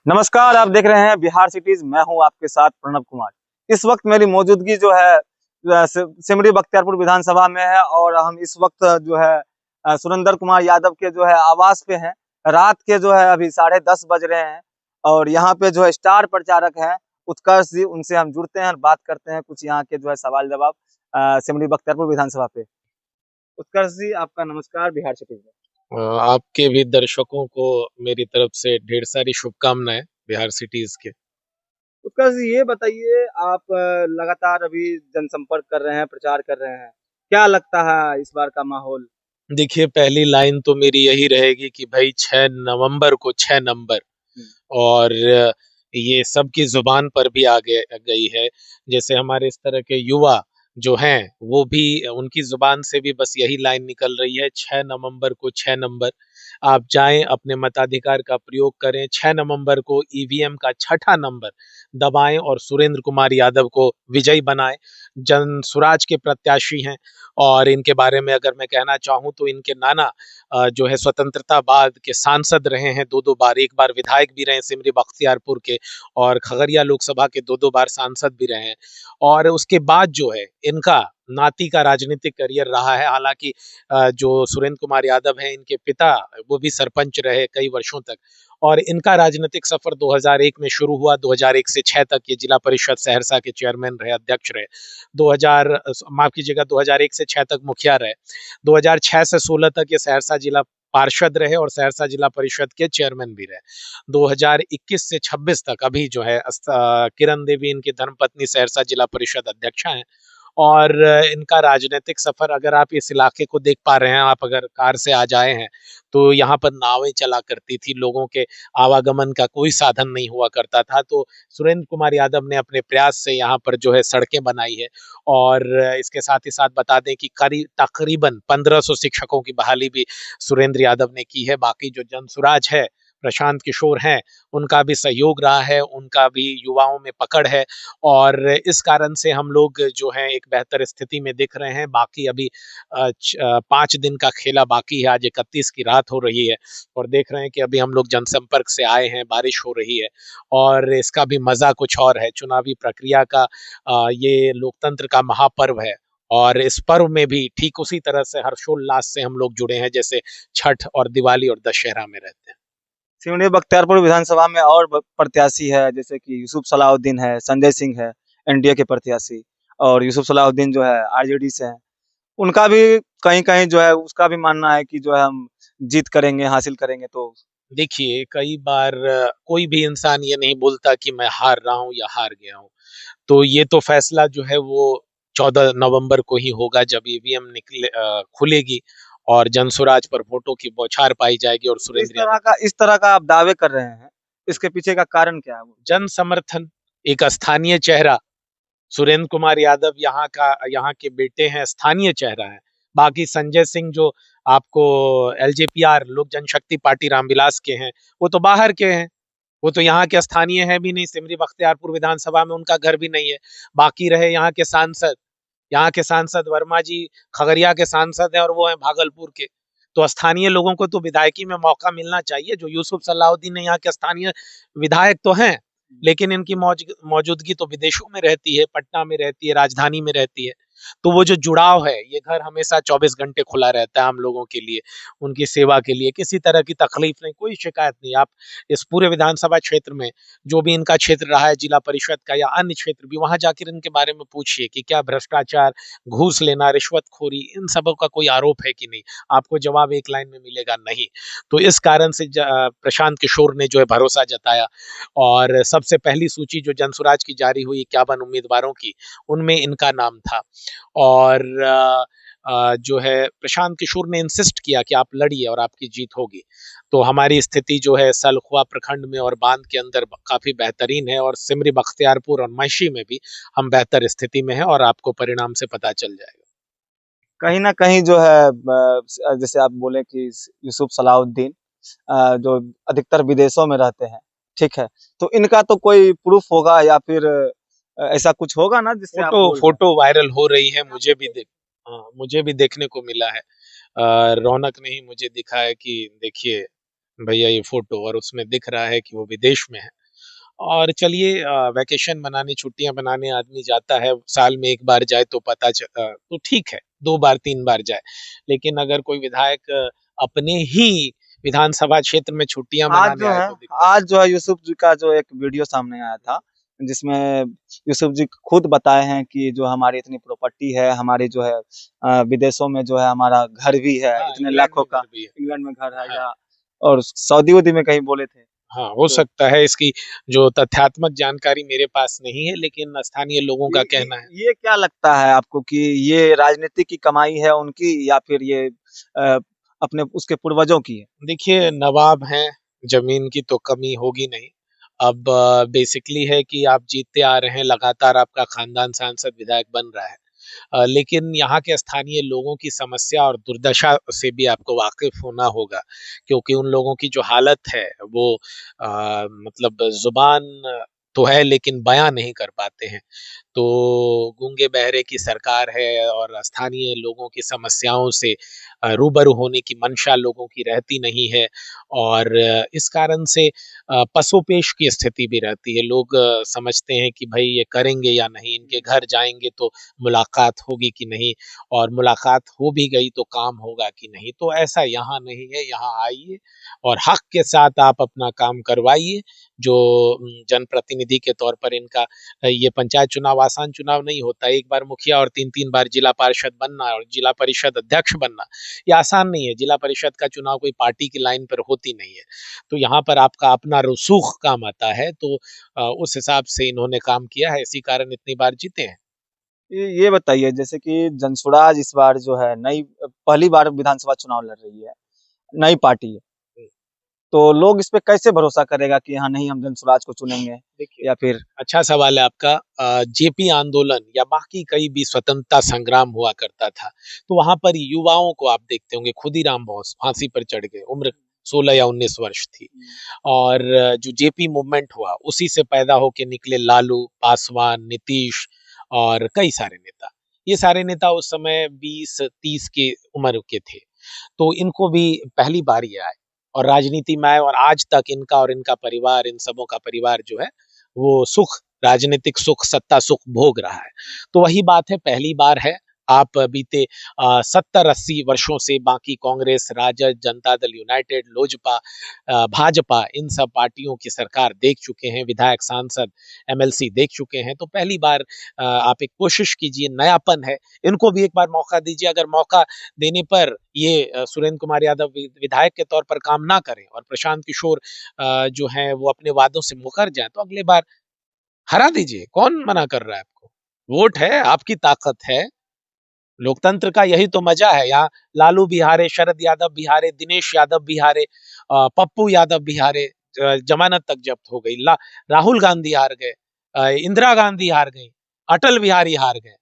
नमस्कार, आप देख रहे हैं बिहार सिटीज। मैं हूं आपके साथ प्रणव कुमार। इस वक्त मेरी मौजूदगी जो है सिमरी बख्तियारपुर विधानसभा में है और हम इस वक्त जो है सुरेंद्र कुमार यादव के जो है आवास पे हैं। रात के जो है अभी 10:30 बज रहे हैं और यहाँ पे जो है स्टार प्रचारक हैं उत्कर्ष जी, उनसे हम जुड़ते हैं और बात करते हैं कुछ यहाँ के जो है सवाल जवाब सिमरी बख्तियारपुर विधानसभा पे। उत्कर्ष जी, आपका नमस्कार बिहार सिटीज में। आपके भी दर्शकों को मेरी तरफ से ढेर सारी शुभकामनाएं बिहार सिटीज के। उत्कर्ष जी, ये बताइए, आप लगातार अभी जनसंपर्क कर रहे हैं, प्रचार कर रहे हैं, क्या लगता है इस बार का माहौल? देखिए, पहली लाइन तो मेरी यही रहेगी कि भाई 6 नवंबर को 6 नंबर। हम्म। और ये सबकी जुबान पर भी आ गई है। जैसे हमारे इस तरह के युवा जो हैं वो भी उनकी जुबान से भी बस यही लाइन निकल रही है, 6 नवंबर को 6 नंबर। आप जाएं, अपने मताधिकार का प्रयोग करें, 6 नवंबर को ईवीएम का छठा नंबर दबाएं और सुरेंद्र कुमार यादव को विजयी बनाएं। जन सुराज के प्रत्याशी हैं और इनके बारे में अगर मैं कहना चाहूं तो इनके नाना जो है स्वतंत्रता बाद के सांसद रहे हैं, दो दो बार, एक बार विधायक भी रहे सिमरी बख्तियारपुर के, और खगड़िया लोकसभा के दो दो बार सांसद भी रहे हैं। और उसके बाद जो है इनका नाती का राजनीतिक करियर रहा है। हालांकि जो सुरेंद्र कुमार यादव हैं, इनके पिता, वो भी सरपंच रहे कई वर्षों तक। और इनका राजनीतिक सफर 2001 में शुरू हुआ, 2001 से 6 तक ये जिला परिषद सहरसा के चेयरमैन रहे, अध्यक्ष रहे। 2000 माफ कीजिएगा, 2001 से 6 तक मुखिया रहे। 2006 से 16 तक ये सहरसा जिला पार्षद रहे और सहरसा जिला परिषद के चेयरमैन भी रहे। 2021 से 26 तक अभी जो है किरण देवी इनकी धर्मपत्नी सहरसा जिला परिषद अध्यक्षा हैं। और इनका राजनीतिक सफर, अगर आप इस इलाके को देख पा रहे हैं, आप अगर कार से आ जाए हैं तो यहाँ पर नावें चला करती थी, लोगों के आवागमन का कोई साधन नहीं हुआ करता था। तो सुरेंद्र कुमार यादव ने अपने प्रयास से यहाँ पर जो है सड़कें बनाई है। और इसके साथ ही साथ बता दें कि करीब तकरीबन 1500 शिक्षकों की बहाली भी सुरेंद्र यादव ने की है। बाकी जो जनसुराज है, प्रशांत किशोर हैं, उनका भी सहयोग रहा है, उनका भी युवाओं में पकड़ है। और इस कारण से हम लोग जो है एक बेहतर स्थिति में दिख रहे हैं। बाकी अभी 5 दिन का खेला बाकी है, आज 31 की रात हो रही है और देख रहे हैं कि अभी हम लोग जनसंपर्क से आए हैं, बारिश हो रही है और इसका भी मजा कुछ और है। चुनावी प्रक्रिया का ये लोकतंत्र का महापर्व है और इस पर्व में भी ठीक उसी तरह से हर्षोल्लास से हम लोग जुड़े हैं जैसे छठ और दिवाली और दशहरा में रहते हैं। सिमरी बख्तियारपुर विधानसभा में और प्रत्याशी है, जैसे कि यूसुफ सलाहुद्दीन है, संजय सिंह है एनडीए के प्रत्याशी, और यूसुफ सलाहुद्दीन जो है आरजेडी से है। उनका भी कहीं कहीं जो है उसका भी मानना है कि जो है हम जीत करेंगे, हासिल करेंगे। तो देखिए, कई बार कोई भी इंसान ये नहीं बोलता कि मैं हार रहा हूँ या हार गया हूँ। तो ये तो फैसला जो है वो 14 नवंबर को ही होगा, जब ईवीएम खुलेगी और जनसुराज पर वोटों की बौछार पाई जाएगी और सुरेंद्र यादव। इस तरह का आप दावे कर रहे हैं, इसके पीछे का कारण क्या है वो? जन समर्थन, एक स्थानीय चेहरा, सुरेंद्र कुमार यादव यहाँ के बेटे हैं, स्थानीय चेहरा है। बाकी संजय सिंह जो आपको एलजेपीआर लोक जनशक्ति पार्टी रामविलास के हैं, वो तो बाहर के हैं, वो तो यहाँ के स्थानीय है भी नहीं, सिमरी बख्तियारपुर विधानसभा में उनका घर भी नहीं है। बाकी रहे यहाँ के सांसद वर्मा जी खगड़िया के सांसद हैं और वो हैं भागलपुर के। तो स्थानीय लोगों को तो विधायकी में मौका मिलना चाहिए। जो यूसुफ सलाहुद्दीन है, यहाँ के स्थानीय विधायक तो हैं, लेकिन इनकी मौजूदगी तो विदेशों में रहती है, पटना में रहती है, राजधानी में रहती है। तो वो जो जुड़ाव है, ये घर हमेशा 24 घंटे खुला रहता है हम लोगों के लिए, उनकी सेवा के लिए। किसी तरह की तकलीफ नहीं, कोई शिकायत नहीं। आप इस पूरे विधानसभा क्षेत्र में जो भी इनका क्षेत्र रहा है, जिला परिषद का या अन्य क्षेत्र भी, वहां जाकर इनके बारे में पूछिए कि क्या भ्रष्टाचार, घूस लेना, रिश्वतखोरी, इन सबों का कोई आरोप है कि नहीं। आपको जवाब एक लाइन में मिलेगा, नहीं। तो इस कारण से प्रशांत किशोर ने जो है भरोसा जताया और सबसे पहली सूची जो जनसुराज की जारी हुई 51 उम्मीदवारों की, उनमें इनका नाम था। और जो है प्रशांत किशोर ने इंसिस्ट किया कि आप लड़िए और आपकी जीत होगी। तो हमारी स्थिति जो है सलखुआ प्रखंड में और बांध के अंदर काफी बेहतरीन है और सिमरी बख्तियारपुर और मैशी में भी हम बेहतर स्थिति में हैं और आपको परिणाम से पता चल जाएगा। कहीं ना कहीं जो है जैसे आप बोले कि यूसुफ सलाहुद्दीन जो अधिकतर विदेशों में रहते हैं, ठीक है, तो इनका तो कोई प्रूफ होगा या फिर ऐसा कुछ होगा ना जिससे आप फोटो बोल रहे हैं? फोटो वायरल हो रही है, मुझे भी देखने को मिला है। रौनक ने ही मुझे दिखा है कि देखिए भैया ये फोटो, और उसमें दिख रहा है कि वो विदेश में है। और चलिए वैकेशन मनाने, छुट्टियां मनाने आदमी जाता है, साल में एक बार जाए तो तो ठीक है, 2 बार 3 बार जाए। लेकिन अगर कोई विधायक अपने ही विधानसभा क्षेत्र में छुट्टियां आज मनाने जो आए है तो दिक्कत। आज जो है यूसुफ जी का जो एक वीडियो सामने आया था, जिसमें यूसुफ जी खुद बताए हैं कि जो हमारी इतनी प्रॉपर्टी है, हमारी जो है विदेशों में जो है हमारा घर भी है, हाँ, इतने इंग्लैंड लाखों में का, घर भी है। इंग्लैंड में घर है, हाँ, या और सऊदी वूदी में कहीं बोले थे। हाँ, हो तो सकता है, इसकी जो तथ्यात्मक जानकारी मेरे पास नहीं है, लेकिन स्थानीय लोगों ये का ये कहना है। ये क्या लगता है आपको कि ये राजनीति की कमाई है उनकी, या फिर ये अपने उसके पूर्वजों की है? देखिए, नवाब हैं, जमीन की तो कमी होगी नहीं। अब बेसिकली है कि आप जीतते आ रहे हैं, लगातार आपका खानदान सांसद विधायक बन रहा है। लेकिन यहाँ के स्थानीय लोगों की समस्या और दुर्दशा से भी आपको वाकिफ होना होगा, क्योंकि उन लोगों की जो हालत है वो मतलब जुबान तो है लेकिन बयां नहीं कर पाते हैं। तो गूंगे बहरे की सरकार है और स्थानीय लोगों की समस्याओं से रूबरू होने की मंशा लोगों की रहती नहीं है, और इस कारण से पसोपेश की स्थिति भी रहती है। लोग समझते हैं कि भाई ये करेंगे या नहीं, इनके घर जाएंगे तो मुलाकात होगी कि नहीं, और मुलाकात हो भी गई तो काम होगा कि नहीं। तो ऐसा यहाँ नहीं है, यहाँ आइए और हक के साथ आप अपना काम करवाइए। जो जनप्रतिनिधि के तौर पर इनका ये पंचायत चुनाव आसान चुनाव नहीं होता। एक बार मुखिया और 3-3 बार जिला पार्षद बनना और जिला परिषद अध्यक्ष बनना, ये आसान नहीं है। जिला परिषद का चुनाव कोई पार्टी की लाइन पर होती नहीं है। तो यहाँ पर आपका अपना रसूख काम आता है, तो उस हिसाब से इन्होंने काम किया है, इसी कारण इतनी बार जीते हैं। ये बताइए, जैसे कि जनसुराज इस बार जो है नई पहली बार विधानसभा चुनाव लड़ रही है, नई पार्टी है, तो लोग इस पे कैसे भरोसा करेगा कि हाँ नहीं हम जनसुराज को चुनेंगे, देखिए, या फिर अच्छा सवाल है आपका। जेपी आंदोलन या बाकी कई भी स्वतंत्रता संग्राम हुआ करता था, तो वहां पर युवाओं को आप देखते होंगे, खुदीराम बोस फांसी पर चढ़ गए, उम्र 16 या 19 वर्ष थी। और जो जेपी मूवमेंट हुआ उसी से पैदा होके निकले लालू, पासवान, नीतीश और कई सारे नेता। ये सारे नेता उस समय 20-30 के उम्र के थे, तो इनको भी पहली बार ये आए और राजनीति में आए, और आज तक इनका और इनका परिवार, इन सबों का परिवार जो है वो सुख, राजनीतिक सुख, सत्ता सुख भोग रहा है। तो वही बात है, पहली बार है। आप बीते 70-80 वर्षों से बाकी कांग्रेस, राजद, जनता दल यूनाइटेड, लोजपा, भाजपा, इन सब पार्टियों की सरकार देख चुके हैं, विधायक, सांसद, एमएलसी देख चुके हैं। तो पहली बार आप एक कोशिश कीजिए, नयापन है, इनको भी एक बार मौका दीजिए। अगर मौका देने पर ये सुरेंद्र कुमार यादव विधायक के तौर पर काम ना करें और प्रशांत किशोर जो हैं वो अपने वादों से मुकर जाएं, तो अगले बार हरा दीजिए। कौन मना कर रहा है आपको? वोट है, आपकी ताकत है। लोकतंत्र का यही तो मजा है। यहाँ लालू भी हारे, शरद यादव भी हारे, दिनेश यादव भी हारे, पप्पू यादव भी हारे, जमानत तक जब्त हो गई। राहुल गांधी हार गए, इंदिरा गांधी हार गई, अटल बिहारी हार गए।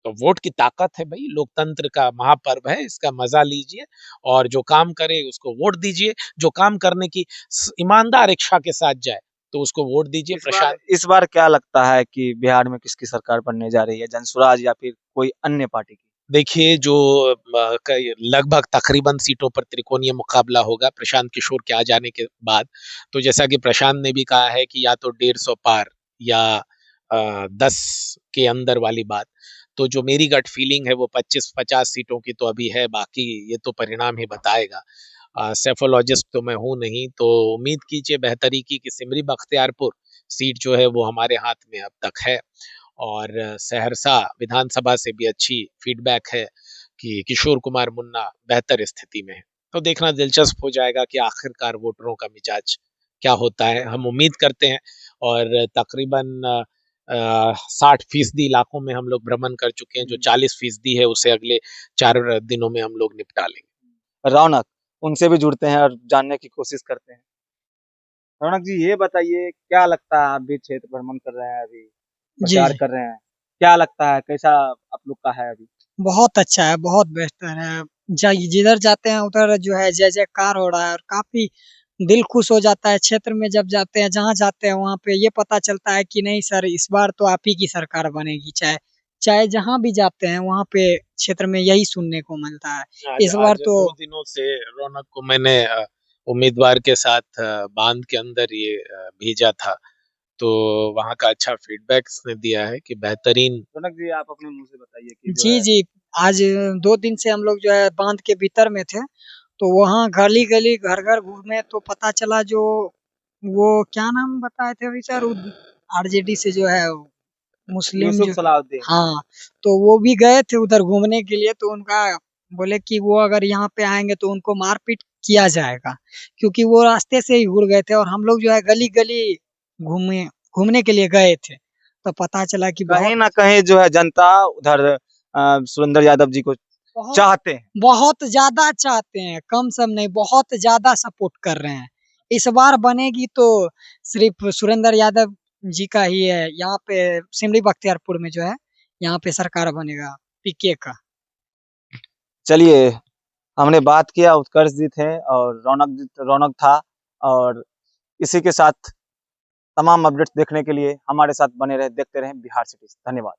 तो वोट की ताकत है भाई, लोकतंत्र का महापर्व है, इसका मजा लीजिए और जो काम करे उसको वोट दीजिए। जो काम करने की ईमानदार इच्छा के साथ जाए तो उसको वोट दीजिए। प्रशांत, इस बार क्या लगता है कि बिहार में किसकी सरकार बनने जा रही है, जनसुराज या फिर कोई अन्य पार्टी की? देखिए, जो लगभग तकरीबन सीटों पर त्रिकोणीय मुकाबला होगा प्रशांत किशोर के आ जाने के बाद। तो जैसा कि प्रशांत ने भी कहा है कि या तो 150 पार या 10 के अंदर वाली बात। तो जो मेरी गट फीलिंग है वो 25-50 सीटों की तो अभी है, बाकी ये तो परिणाम ही बताएगा। सेफोलॉजिस्ट तो मैं हूं नहीं, तो उम्मीद कीजिए बेहतरी की सिमरी बख्तियारपुर सीट जो है वो हमारे हाथ में अब तक है। और सहरसा विधानसभा से भी अच्छी फीडबैक है कि किशोर कुमार मुन्ना बेहतर स्थिति में है। तो देखना दिलचस्प हो जाएगा कि आखिरकार वोटरों का मिजाज क्या होता है। हम उम्मीद करते हैं, और तकरीबन 60% इलाकों में हम लोग भ्रमण कर चुके हैं। जो 40% है उसे अगले 4 दिनों में हम लोग निपटा लेंगे। रौनक, उनसे भी जुड़ते हैं और जानने की कोशिश करते हैं। रौनक जी, ये बताइए, क्या लगता है, आप भी क्षेत्र भ्रमण कर रहे हैं, अभी जी, प्रचार जी। कर रहे हैं, क्या लगता है, कैसा आप लोग का है अभी? बहुत अच्छा है, बहुत बेहतर है। जिधर जाते हैं उधर जो है जय जयकार हो रहा है और काफ़ी दिल खुश हो जाता है। क्षेत्र में जब जाते हैं, जहाँ जाते हैं वहाँ पे ये पता चलता है कि नहीं सर, इस बार तो आप ही की सरकार बनेगी। चाहे चाहे जहाँ भी जाते हैं वहाँ पे क्षेत्र में यही सुनने को मिलता है। आज इस बार आज तो 2 दिनों से रौनक को मैंने उम्मीदवार के साथ बांध के अंदर ये भेजा था। तो वहाँ का अच्छा फीडबैक इसने दिया है कि बेहतरीन। रौनक जी, आप अपने मुंह से बताइए कि जो जी है जी, आज 2 दिन से हम लोग जो है बांध के भीतर में थे, तो वहाँ गली गली घर घर घूमे तो पता चला जो वो क्या नाम बताए थे अभी सर, आरजेडी से जो है मुस्लिम यूसुफ जो, सलाहुद्दीन। हाँ, तो वो भी गए थे उधर घूमने के लिए, तो उनका बोले कि वो अगर यहाँ पे आएंगे तो उनको मारपीट किया जाएगा, क्योंकि वो रास्ते से ही उड़ गए थे और हम लोग जो है गली गली घूमे घूमने के लिए गए थे, तो पता चला कि कहीं बहुत ना कहीं जो है जनता उधर सुरेंद्र यादव जी को बहुत चाहते हैं। बहुत ज्यादा चाहते हैं, कम सम नहीं, बहुत ज्यादा सपोर्ट कर रहे हैं। इस बार बनेगी तो सिर्फ सुरेंद्र यादव जी का ही है, यहाँ पे सिमरी बख्तियारपुर में जो है यहाँ पे सरकार बनेगा पीके का। चलिए, हमने बात किया, उत्कर्ष जी थे और रौनक था, और इसी के साथ तमाम अपडेट्स देखने के लिए हमारे साथ बने रहे, देखते रहें बिहार सिटीज। धन्यवाद।